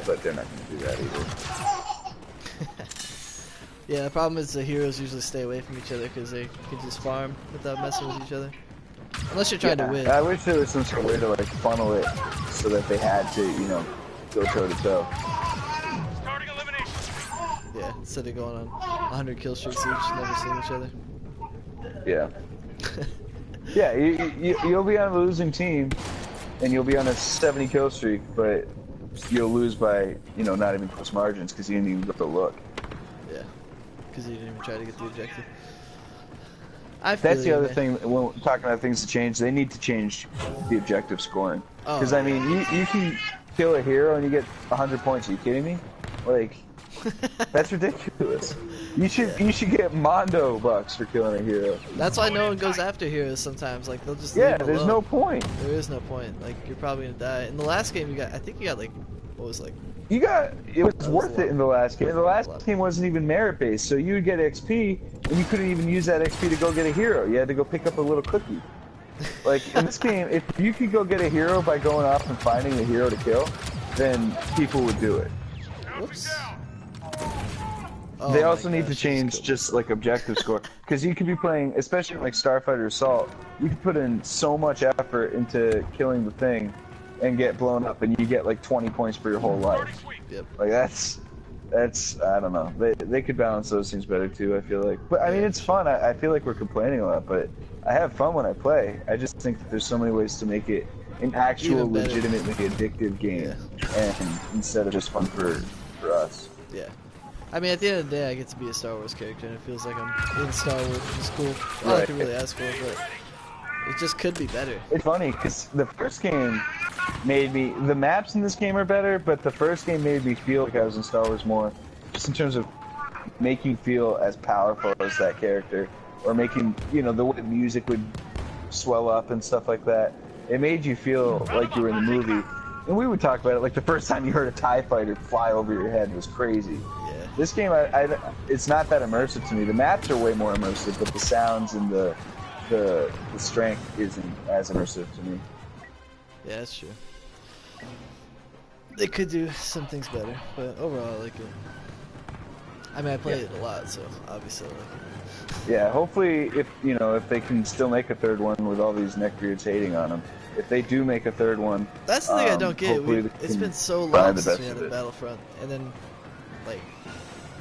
But they're not going to do that either. Yeah, the problem is the heroes usually stay away from each other because they can just farm without messing with each other. Unless you're trying to win. I wish there was some sort of way to like funnel it so that they had to, go toe to toe. Starting elimination. Yeah. Yeah, instead of going on 100 kill streaks each, never seeing each other. Yeah. Yeah, you'll be on a losing team, and you'll be on a 70 kill streak, but you'll lose by, you know, not even close margins because you didn't even get the look. Yeah, because you didn't even try to get the objective. That's the other thing, when we're talking about things to change, they need to change the objective scoring. Because, I mean, you can kill a hero and you get 100 points. Are you kidding me? Like, that's ridiculous. You should get Mondo bucks for killing a hero. That's why no one goes after heroes sometimes. Like, they'll just Yeah, leave there's no point. There is no point. Like, you're probably gonna die. In the last game, I think you got like, what was like? It was worth it in the last game. The last game wasn't even merit based, so you would get XP, and you couldn't even use that XP to go get a hero. You had to go pick up a little cookie. Like, in this game, if you could go get a hero by going off and finding a hero to kill, then people would do it. Whoops. They also need to change just like objective score, because you could be playing, especially like Starfighter Assault, you could put in so much effort into killing the thing and get blown up, and you get like 20 points for your whole life. Yep. Like that's I don't know. They could balance those things better too, I feel like. But I mean, it's fun. I feel like we're complaining a lot, but I have fun when I play. I just think that there's so many ways to make it an actual, legitimately addictive game, and instead of just fun for us. Yeah. I mean, at the end of the day, I get to be a Star Wars character, and it feels like I'm in Star Wars, which is cool. All I can really ask for, but it just could be better. It's funny, because the first game made me... The maps in this game are better, but the first game made me feel like I was in Star Wars more, just in terms of making you feel as powerful as that character, or making, you know, the way music would swell up and stuff like that. It made you feel like you were in the movie. And we would talk about it, like the first time you heard a TIE fighter fly over your head was crazy. Yeah. This game, it's not that immersive to me. The maps are way more immersive, but the sounds and the strength isn't as immersive to me. Yeah, that's true. They could do some things better, but overall, I like it. I mean, I play it a lot, so obviously I like it. Yeah, hopefully, if they can still make a third one with all these neckbeards hating on them. If they do make a third one, that's the thing I don't get. It's been so long since we had a Battlefront, and then like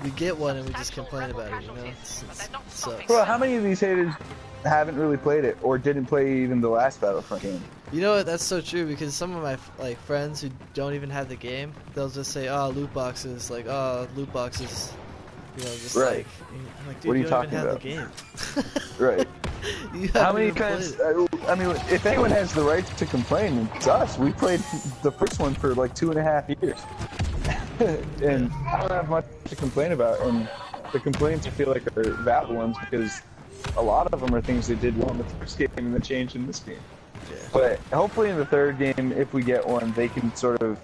we get one and we just complain about it. You know, it sucks. Well, how many of these haters haven't really played it or didn't play even the last Battlefront game? You know what? That's so true, because some of my friends who don't even have the game, they'll just say, "Oh, loot boxes," like, "Oh, loot boxes." You know, just right. I'm like, dude, what are you don't talking even about? Have the game. Right. How many times? I mean, if anyone has the right to complain, it's us. We played the first one for like 2.5 years, and I don't have much to complain about. And the complaints I feel like are valid ones, because a lot of them are things they did well in the first game and then changed in this game. Yeah. But hopefully in the third game, if we get one, they can sort of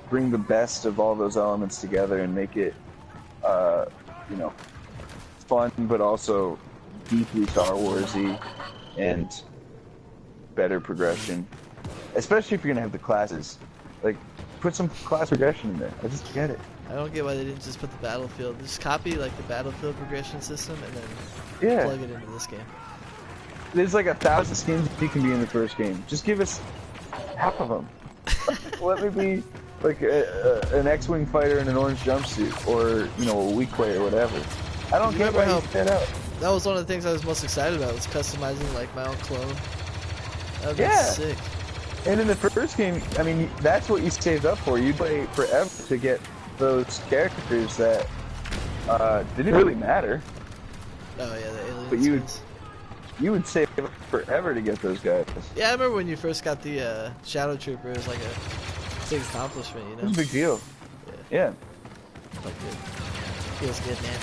bring the best of all those elements together and make it, you know, fun, but also deeply Star Warsy and better progression. Especially if you're gonna have the classes. Like, put some class progression in there. I just get it. I don't get why they didn't just put the Battlefield. Just copy like the Battlefield progression system and then plug it into this game. There's like 1,000 skins you can be in the first game. Just give us half of them. Let me be like an X-Wing fighter in an orange jumpsuit, or, you know, a weak way or whatever. I don't get why you put that out. That was one of the things I was most excited about, was customizing like my own clone. That would be sick. And in the first game, I mean, that's what you saved up for. You play forever to get those characters that didn't really matter. Oh yeah, the aliens. But you would save up forever to get those guys. Yeah, I remember when you first got the Shadow Trooper. It was like a big accomplishment, you know. It was a big deal. Yeah. Felt good. Feels good, man.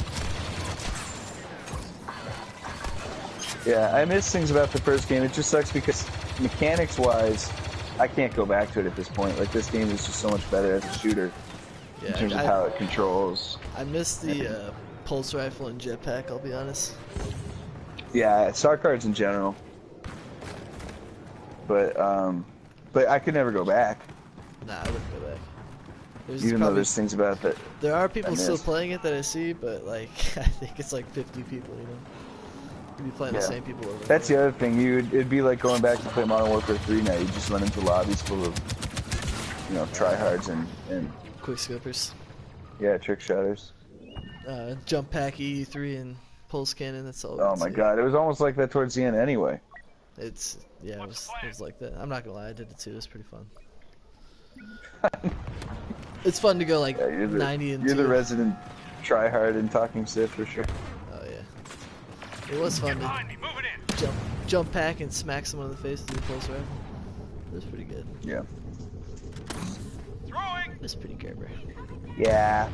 Yeah, I miss things about the first game. It just sucks because mechanics-wise, I can't go back to it at this point. Like, this game is just so much better as a shooter in terms of how it controls. I miss the pulse rifle and jetpack, I'll be honest. Yeah, star cards in general. But I could never go back. Nah, I wouldn't go back. Even though there's things about that. There are people still playing it that I see, but like I think it's like 50 people, you know. You'd be playing the same people over. That's the other thing. It'd be like going back to play Modern Warfare 3 now. You just run into lobbies full of, you know, tryhards and quick scopers. Yeah, trick shotters. jump pack E3 and pulse cannon. That's all. Oh my god, it was almost like that towards the end anyway. It's yeah, it was like that. I'm not gonna lie, I did it too. It was pretty fun. It's fun to go like 90 and 2. You're the resident tryhard in talking Sith for sure. Oh yeah, it was fun to jump pack and smack someone in the face with your pulse rifle. It was pretty good. Yeah. Throwing. It was pretty good, bro. Yeah.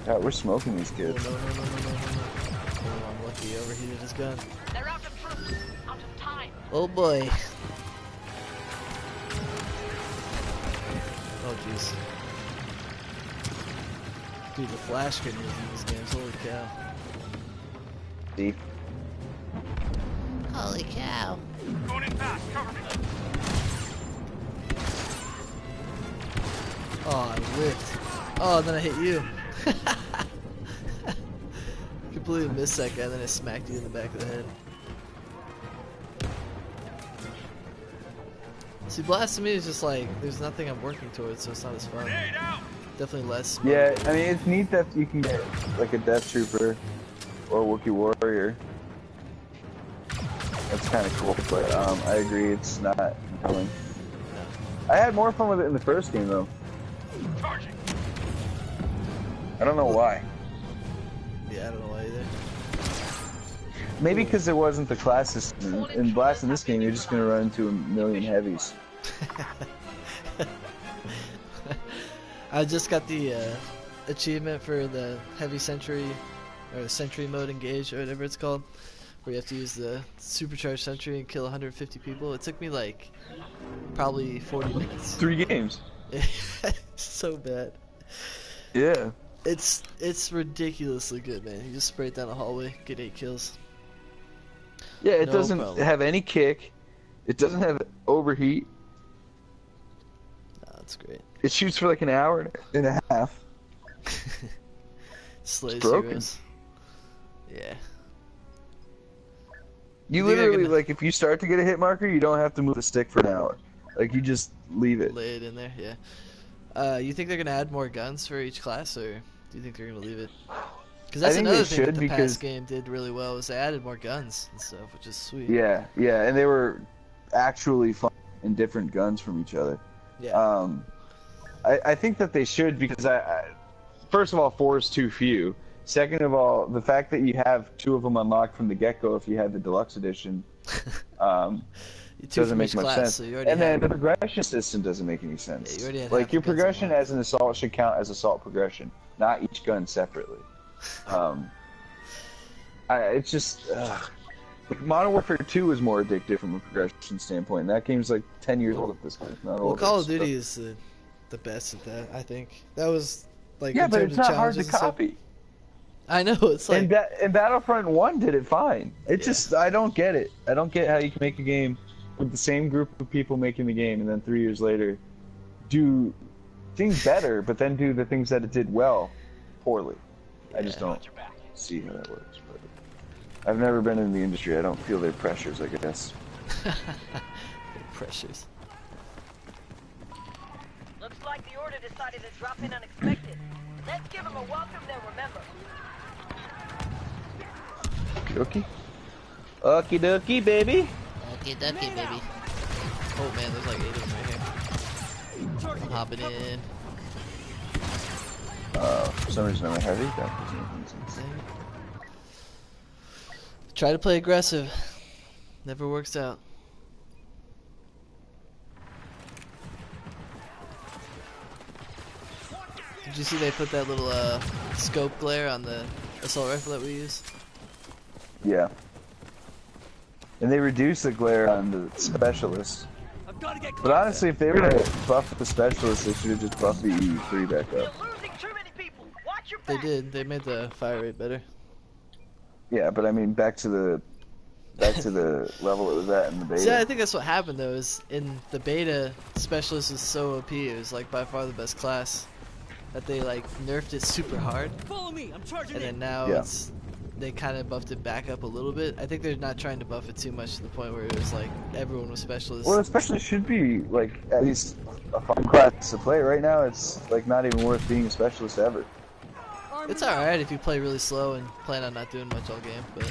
God, we're smoking these Oh, kids. no. Oh, I'm lucky he overheated his gun. They're out of troops, out of time. Oh boy. Oh jeez. Dude, the flash grenades in these games, holy cow. Deep. Holy cow. Going in fast. Cover me. Oh, I whipped. Oh, and then I hit you. Completely missed that guy, then I smacked you in the back of the head. See, Blast to me is just like, there's nothing I'm working towards, so it's not as fun. Grenade out. Definitely less. Yeah, I mean, it's neat that you can get like a Death Trooper or a Wookiee Warrior. That's kind of cool, but I agree, it's not compelling. I had more fun with it in the first game, though. Charging. I don't know why. Yeah, I don't know why either. Maybe because there wasn't the class system. In Blast in this game, you're just gonna run into a million heavies. I just got the achievement for the heavy sentry, or the sentry mode engage, or whatever it's called, where you have to use the supercharged sentry and kill 150 people. It took me like probably 40 minutes. 3 games. So bad. Yeah. It's ridiculously good, man. You just spray it down the hallway, get 8 kills. Yeah, it No doesn't problem. have any kick. It doesn't have overheat. Oh, that's great. It shoots for like an hour and a half. Slays broken. heroes. Yeah. You I think I literally, can- like, if you start to get a hit marker, you don't have to move the stick for an hour. Like, you just leave it. Lay it in there, yeah. You think they're gonna add more guns for each class, or do you think they're gonna leave it? Because I that's think another they thing that should, the because- past game did really well, was they added more guns and stuff, which is sweet. Yeah, and they were actually fun and different guns from each other. Yeah. I think that they should, because first of all, 4 is too few. Second of all, the fact that you have 2 of them unlocked from the get-go if you had the deluxe edition Two doesn't from make each much class, sense. so you already And then had- the progression system doesn't make any sense. Yeah, you already had like, half your the guns progression unlocked. as an assault should count as assault progression, not each gun separately. It's just... Like, Modern Warfare 2 is more addictive from a progression standpoint. That game's like 10 years old at this point. Not Well, older, Call of so- Duty is the best at that, I think. That was, like, Yeah, in but terms it's of not hard to challenges and stuff- copy. I know, it's like... And Battlefront 1 did it fine. It Yeah. just, I don't get it. I don't get how you can make a game with the same group of people making the game, and then 3 years later do things better, but then do the things that it did well poorly. I just Yeah. don't see how that works. But I've never been in the industry. I don't feel their pressures, I guess. Pressures. Looks like the order decided to drop in unexpected. Let's give them a welcome they'll remember. Okie dokie. Okie dokie, baby. Okay, ducky, baby. Oh man, there's like 8 of them right here. I'm hopping in. For some reason I'm a heavy. That doesn't make any sense. Try to play aggressive. Never works out. Did you see they put that little scope glare on the assault rifle that we use? Yeah. And they reduced the glare on the specialists. But honestly, if they were to buff the specialists, they should have just buffed the E3 back You're up. losing too many people. Watch your They back. did. They made the fire rate better. Yeah, but I mean, back to the level it was at in the beta. See, I think that's what happened though. Is in the beta, specialist was so OP. It was like by far the best class. That they like nerfed it super hard. Follow me, I'm charging And in. then now Yeah. it's they kind of buffed it back up a little bit. I think they're not trying to buff it too much to the point where it was like everyone was specialists. Well, especially should be like at least a fun class to play. Right now, it's like not even worth being a specialist ever. It's alright if you play really slow and plan on not doing much all game, but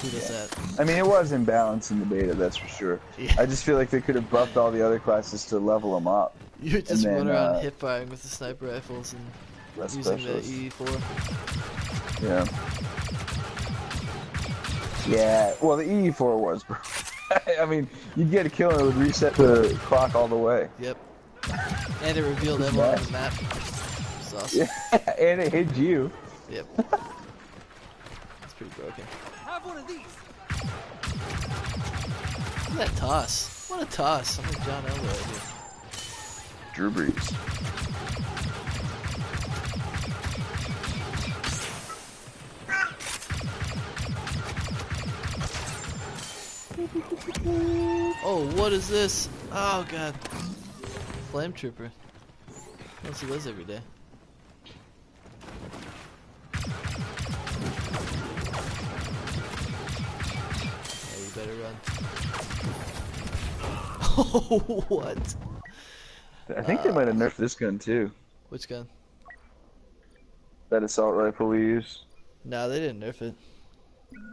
who does that? I mean, it was imbalanced in the beta, that's for sure. Yeah. I just feel like they could have buffed all the other classes to level them up. You would just And run then, around hip firing with the sniper rifles and less using the specialists. E4. Yeah. Yeah. Well, the EE4 was, bro. I mean, you'd get a kill and it would reset the clock all the way. Yep. And it revealed everyone on the map. It's awesome. Yeah, and it hit you. Yep. It's pretty broken. Have one of these. Look at that toss. What a toss. I'm like John Elway right here. Drew Brees. Oh, what is this? Oh god. Flame Trooper. I don't see those every day. Yeah, you better run. Oh, what? I think they might have nerfed this gun too. Which gun? That assault rifle we use. No, they didn't nerf it.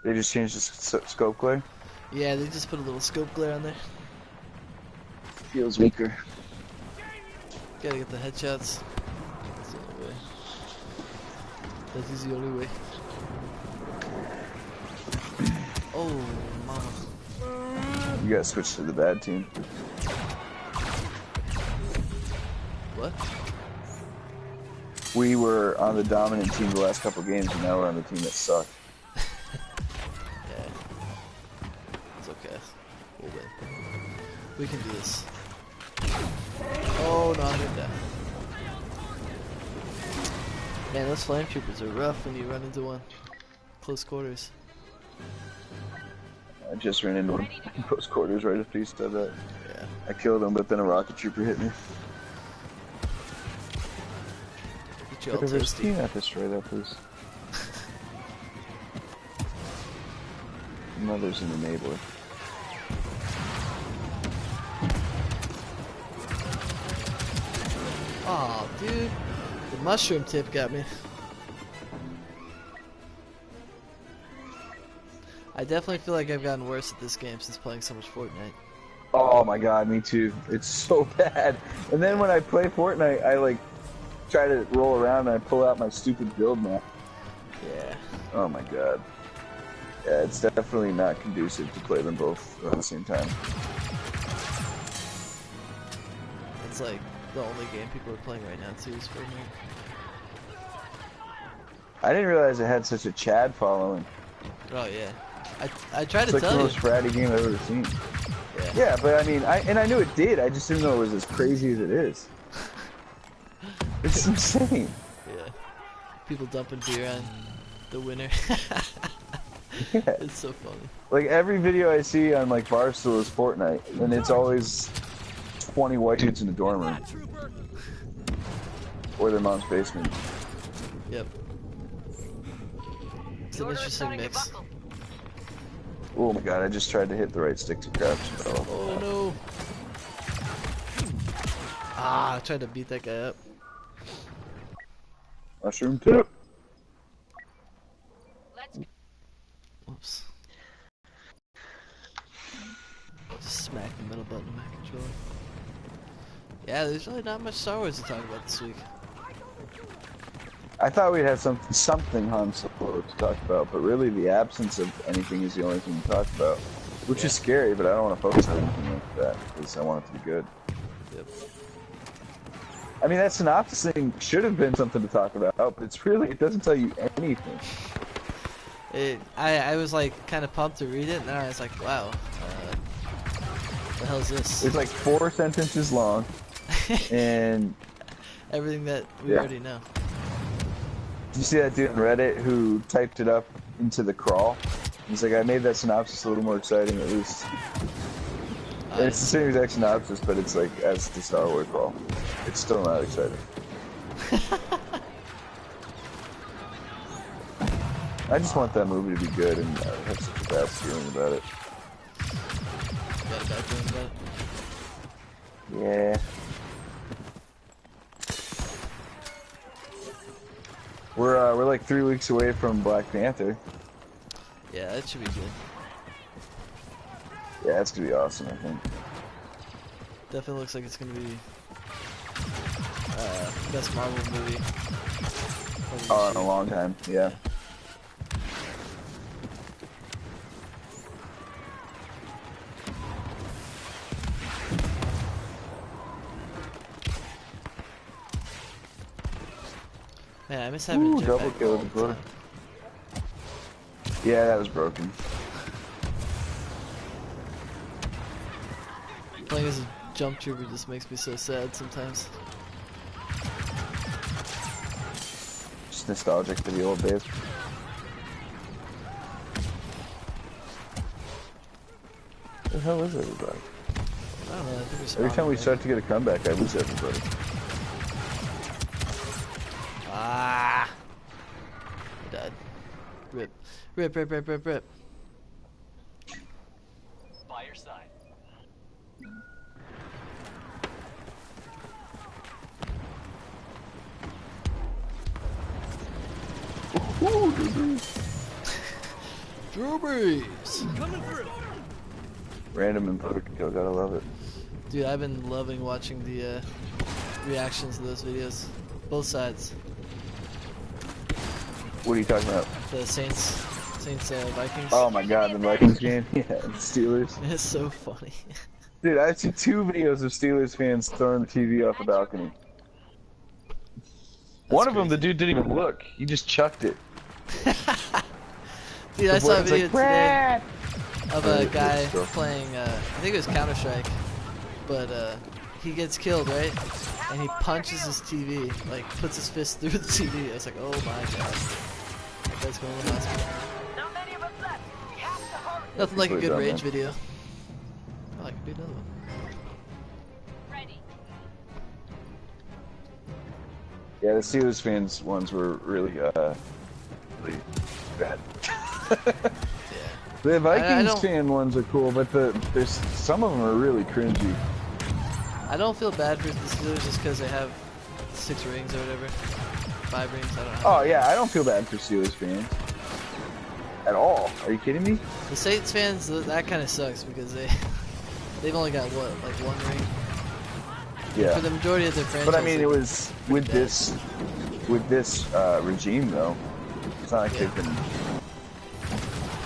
They just changed the scope glare. Yeah, they just put a little scope glare on there. Feels weaker. Gotta get the headshots. That's the only way. That is the only way. Oh, mama. You gotta switch to the bad team. What? We were on the dominant team the last couple games, and now we're on the team that sucked. Yeah. It's okay. We'll win. We can do this. Oh, no, I'm gonna die. Man, those flame troopers are rough when you run into one. Close quarters. I just ran into one in close quarters right after you said that. Yeah. I killed him, but then a rocket trooper hit me. Get you all Could have toasty. seen that destroy that, please. Mother's an enabler. Aw, dude. The mushroom tip got me. I definitely feel like I've gotten worse at this game since playing so much Fortnite. Oh my god, me too. It's so bad. And then when I play Fortnite, I like try to roll around and I pull out my stupid build map. Yeah. Oh my god. Yeah, it's definitely not conducive to play them both at the same time. It's like the only game people are playing right now too is Fortnite. I didn't realize it had such a Chad following. Oh yeah. I tried It's to like tell the you. most bratty game I've ever seen. Yeah. Yeah, but I mean, I knew it did. I just didn't know it was as crazy as it is. It's insane. Yeah. People dumping beer on the winner. Yeah. It's so funny. Like every video I see on like Barstool is Fortnite, and it's always 20 white dudes in the dorm room or their mom's basement. Yep. It's an interesting mix. Oh my god, I just tried to hit the right stick to crouch. Oh no. Ah, I tried to beat that guy up. Mushroom tip. Whoops. Just smack the middle button of my controller. Yeah, there's really not much Star Wars to talk about this week. I thought we'd have something Han Solo to talk about, but really the absence of anything is the only thing to talk about. Which is scary, but I don't want to focus on anything like that, because I want it to be good. Yep. I mean, that synopsis thing should have been something to talk about, but it doesn't tell you anything. I was like kind of pumped to read it, and then I was like, wow, the hell is this? It's like 4 sentences long, and everything that we already know. Did you see that dude on Reddit who typed it up into the crawl? He's like, I made that synopsis a little more exciting at least. And it's the same exact synopsis, but it's like as the Star Wars crawl. It's still not exciting. I just want that movie to be good, and I have such a bad feeling about it. Got a bad feeling about it. Yeah. We're like 3 weeks away from Black Panther. Yeah, that should be good. Yeah, it's gonna be awesome, I think. Definitely looks like it's gonna be best Marvel movie. Oh, in a long time, yeah. Man, I miss having a jetpack. Double kill with the quarter. Yeah, that was broken. Playing as a jump trooper just makes me so sad sometimes. Just nostalgic for the old days. What the hell is everybody? I don't know, I think Every time we start to get a comeback, I lose everybody. Ah! I died. Rip. Rip, rip, rip, rip, rip. By your side. Strawberries! Coming through. Random and perfect kill, gotta love it. Dude, I've been loving watching the reactions to those videos. Both sides. What are you talking about? The Saints Vikings. Oh my god, the Vikings game? Yeah, the Steelers. It's so funny. Dude, I've seen 2 videos of Steelers fans throwing the TV off a balcony. One of them, the dude didn't even look. He just chucked it. Dude, I saw a video like, today of a Right, guy let's go. playing, I think it was Counter-Strike, but he gets killed, right? And he punches his TV, like puts his fist through the TV. I was like, oh my god. That guy's going to the hospital. Not many of us left. We have to hurry. Nothing like a Pretty good dumb, rage man. video. Oh, I could do another one. Ready. Yeah, the Steelers fans ones were really, really bad. Yeah. The I Vikings don't- fan ones are cool, but there's some of them are really cringy. I don't feel bad for the Steelers just because they have 6 rings or whatever. 5 rings, I don't know. Oh yeah, I don't feel bad for Steelers fans. At all. Are you kidding me? The Saints fans, that kind of sucks because they've only got, what, like 1 ring? Yeah. For the majority of their franchise. But I mean, it was with this regime though. It's not like they've been.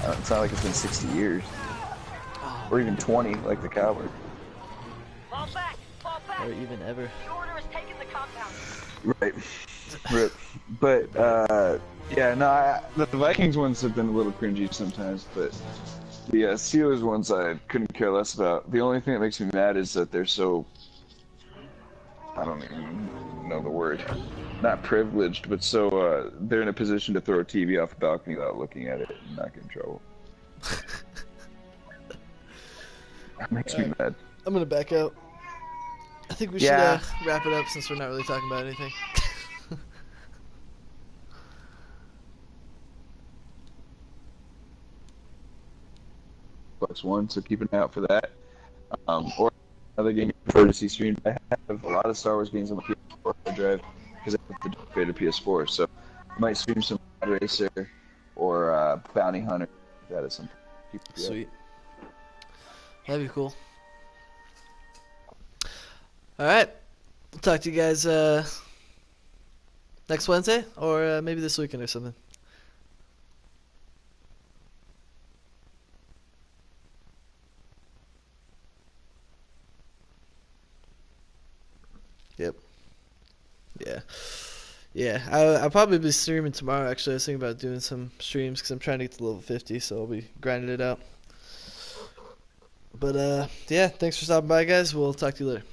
It's not like it's been 60 years, Oh, or even 20, like the Cowboys. Fall back. Fall back. or even ever. The order has taken the compound. Right. Rip. But yeah, no, the Vikings ones have been a little cringy sometimes, but the Steelers ones I couldn't care less about. The only thing that makes me mad is that they're so. I don't even know the word. Not privileged, but so they're in a position to throw a TV off a balcony without looking at it and not get in trouble. That makes me mad. I'm gonna back out. I think we should Yeah. wrap it up since we're not really talking about anything. +1, so keep an eye out for that. Or another game you prefer to see streamed. I have a lot of Star Wars games on the PS4 hard drive because I have the upgraded PS4, so I might stream some Pod Racer or Bounty Hunter. That is something. Sweet. That'd be cool. Alright. We'll talk to you guys next Wednesday or maybe this weekend or something. Yep. Yeah. Yeah, I'll probably be streaming tomorrow, actually. I was thinking about doing some streams because I'm trying to get to level 50, so I'll be grinding it out. But, yeah, thanks for stopping by, guys. We'll talk to you later.